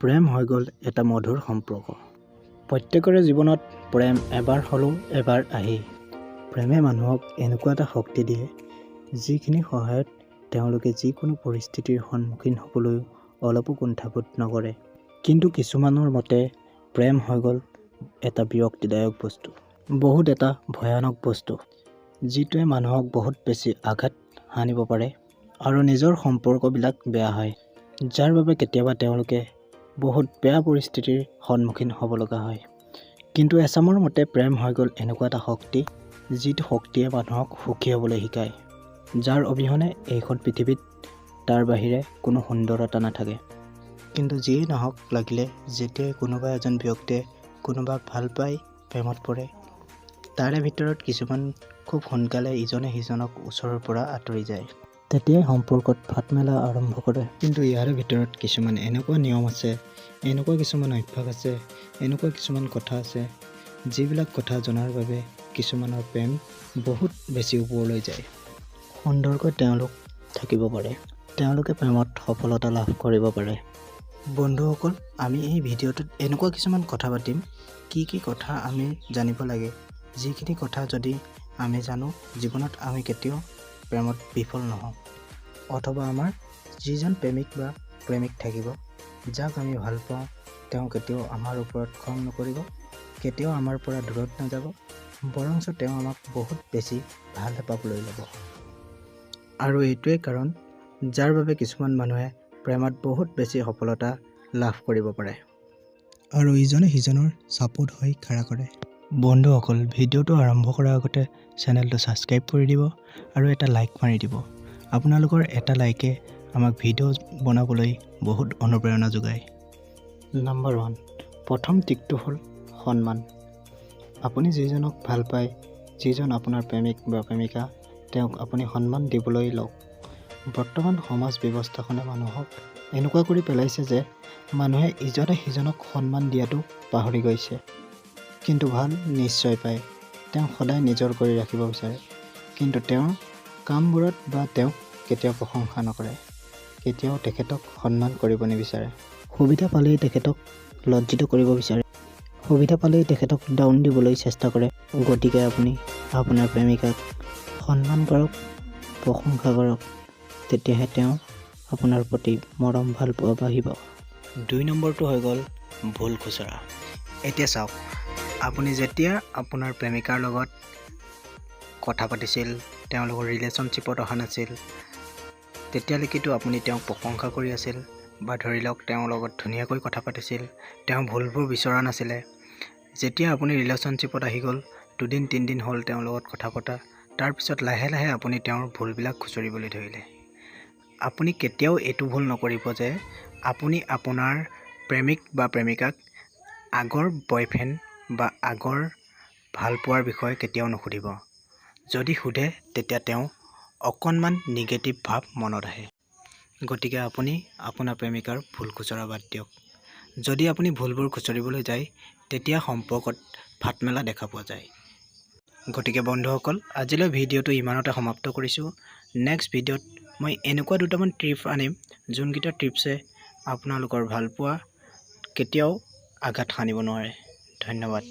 প্ৰেম হৈ গ'ল এটা মধুৰ সম্পৰ্ক। প্ৰত্যেকৰে জীৱনত প্ৰেম এবাৰ হ'লেও এবাৰ আহেই। প্ৰেমে মানুহক এনেকুৱা এটা শক্তি দিয়ে যিখিনি সহায়ত তেওঁলোকে যিকোনো পৰিস্থিতিৰ সন্মুখীন হ'বলৈ অলপো কুণ্ঠাবোধ নকৰে। কিন্তু কিছুমানৰ মতে প্ৰেম হৈ গ'ল এটা বিৰক্তিদায়ক বস্তু, বহুত এটা ভয়ানক বস্তু, যিটোৱে মানুহক বহুত বেছি আঘাত হানিব পাৰে আৰু নিজৰ সম্পৰ্কবিলাক বেয়া হয়, যাৰ বাবে কেতিয়াবা তেওঁলোকে বহুত বেয়া পৰিস্থিতিৰ সন্মুখীন হ'ব লগা হয়। কিন্তু এচামৰ মতে প্ৰেম হৈ গ'ল এনেকুৱা এটা শক্তি, যিটো শক্তিয়ে মানুহক সুখী হ'বলৈ শিকায়, যাৰ অবিহনে এইখন পৃথিৱীত তাৰ বাহিৰে কোনো সুন্দৰতা নাথাকে। কিন্তু যিয়েই নহওক লাগিলে যেতিয়াই কোনোবা এজন ব্যক্তিয়ে কোনোবাক ভাল পাই প্ৰেমত পৰে, তাৰে ভিতৰত কিছুমান খুব সোনকালে ইজনে সিজনক ওচৰৰ পৰা আঁতৰি যায়। তেতিয়াই সম্পৰ্কত ফাট মেলা আৰম্ভ কৰে। কিন্তু ইয়াৰে ভিতৰত কিছুমান এনেকুৱা নিয়ম আছে, এনেকুৱা কিছুমান অভ্যাস আছে, এনেকুৱা কিছুমান কথা আছে, যিবিলাক কথা জনাৰ বাবে কিছুমানৰ প্ৰেম বহুত বেছি ওপৰলৈ যায়। সুন্দৰকৈ তেওঁলোক থাকিব পাৰে, তেওঁলোকে প্ৰেমত সফলতা লাভ কৰিব পাৰে। বন্ধুসকল, আমি এই ভিডিঅ'টোত এনেকুৱা কিছুমান কথা পাতিম, কি কথা আমি জানিব লাগে, যিখিনি কথা যদি আমি জানো জীৱনত আমি কেতিয়াও প্ৰেমত বিফল নহওঁ, অথবা আমাৰ যিজন প্ৰেমিক বা প্ৰেমিক থাকিব, যাক আমি ভাল পাওঁ, তেওঁ কেতিয়াও আমাৰ ওপৰত খং নকৰিব, কেতিয়াও আমাৰ পৰা দূৰত নাযাব, বৰঞ্চ তেওঁ আমাক বহুত বেছি ভাল পাবলৈ ল'ব। আৰু এইটোৱে কাৰণ যাৰ বাবে কিছুমান মানুহে প্ৰেমত বহুত বেছি সফলতা লাভ কৰিব পাৰে আৰু ইজনে সিজনৰ ছাপোৰ্ট হৈ খাৰা কৰে। বন্ধুসকল, ভিডিঅ'টো আৰম্ভ কৰাৰ আগতে চেনেলটো ছাবস্ক্ৰাইব কৰি দিব আৰু এটা লাইক মাৰি দিব। আপোনালোকৰ এটা লাইকে আমাক ভিডিঅ' বনাবলৈ বহুত অনুপ্ৰেৰণা যোগায়। নম্বৰ 1, প্ৰথম দিশটো হ'ল সন্মান। আপুনি যিজনক ভাল পায়, যিজন আপোনাৰ প্ৰেমিক বা প্ৰেমিকা, তেওঁক আপুনি সন্মান দিবলৈ লওক। বৰ্তমান সমাজ ব্যৱস্থাখনে মানুহক এনেকুৱা কৰি পেলাইছে যে মানুহে ইজনে সিজনক সন্মান দিয়াটো পাহৰি গৈছে। কিন্তু ভাল নিশ্চয় পায়, তেওঁ সদায় নিজৰ কৰি ৰাখিব বিচাৰে, কিন্তু তেওঁৰ কামবোৰত বা তেওঁক কেতিয়াও প্ৰশংসা নকৰে, কেতিয়াও তেখেতক সন্মান কৰিব নিবিচাৰে। সুবিধা পালেই তেখেতক লজ্জিত কৰিব বিচাৰে, সুবিধা পালেই তেখেতক ডাউন দিবলৈ চেষ্টা কৰে। গতিকে আপুনি আপোনাৰ প্ৰেমিকাক সন্মান কৰক, প্ৰশংসা কৰক, তেতিয়াহে তেওঁ আপোনাৰ প্ৰতি মৰম ভাল পোৱা বাঢ়িব। 2 নম্বৰটো হৈ গ'ল ভুল খুচৰা। এতিয়া চাওক, আপুনি যেতিয়া আপোনাৰ প্ৰেমিকাৰ লগত কথা পাতিছিল, তেওঁলোকৰ ৰিলেশ্যনশ্বিপত অহা নাছিল, তেতিয়ালৈকেতো আপুনি তেওঁক প্ৰশংসা কৰি আছিল, বা ধৰি লওক তেওঁৰ লগত ধুনীয়াকৈ কথা পাতিছিল, তেওঁ ভুলবোৰ বিচৰা নাছিলে। যেতিয়া আপুনি ৰিলেশ্যনশ্বিপত আহি গ'ল, 2 দিন 3 দিন হ'ল তেওঁৰ লগত কথা পতা, তাৰপিছত লাহে লাহে আপুনি তেওঁৰ ভুলবিলাক খুচৰিবলৈ ধৰিলে। আপুনি কেতিয়াও এইটো ভুল নকৰিব যে আপুনি আপোনাৰ প্ৰেমিক বা প্ৰেমিকাক আগৰ বয়ফ্ৰেণ্ড বা আগৰ ভালপোৱাৰ বিষয়ে কেতিয়াও নুসুধিব। যদি সোধে তেতিয়া তেওঁ অকণমান নিগেটিভ ভাৱ মনত আহে। গতিকে আপুনি আপোনাৰ প্ৰেমিকাৰ ভুল খুচৰা বাদ দিয়ক। যদি আপুনি ভুলবোৰ খুচৰিবলৈ যায়, তেতিয়া সম্পৰ্কত ফাট মেলা দেখা পোৱা যায়। গতিকে বন্ধুসকল, আজিলৈ ভিডিঅ'টো ইমানতে সমাপ্ত কৰিছোঁ। নেক্সট ভিডিঅ'ত মই এনেকুৱা দুটামান ট্ৰিপ আনিম, যোনকেইটা ট্ৰিপছে আপোনালোকৰ ভালপোৱা কেতিয়াও আঘাত সানিব নোৱাৰে। ধন্যবাদ।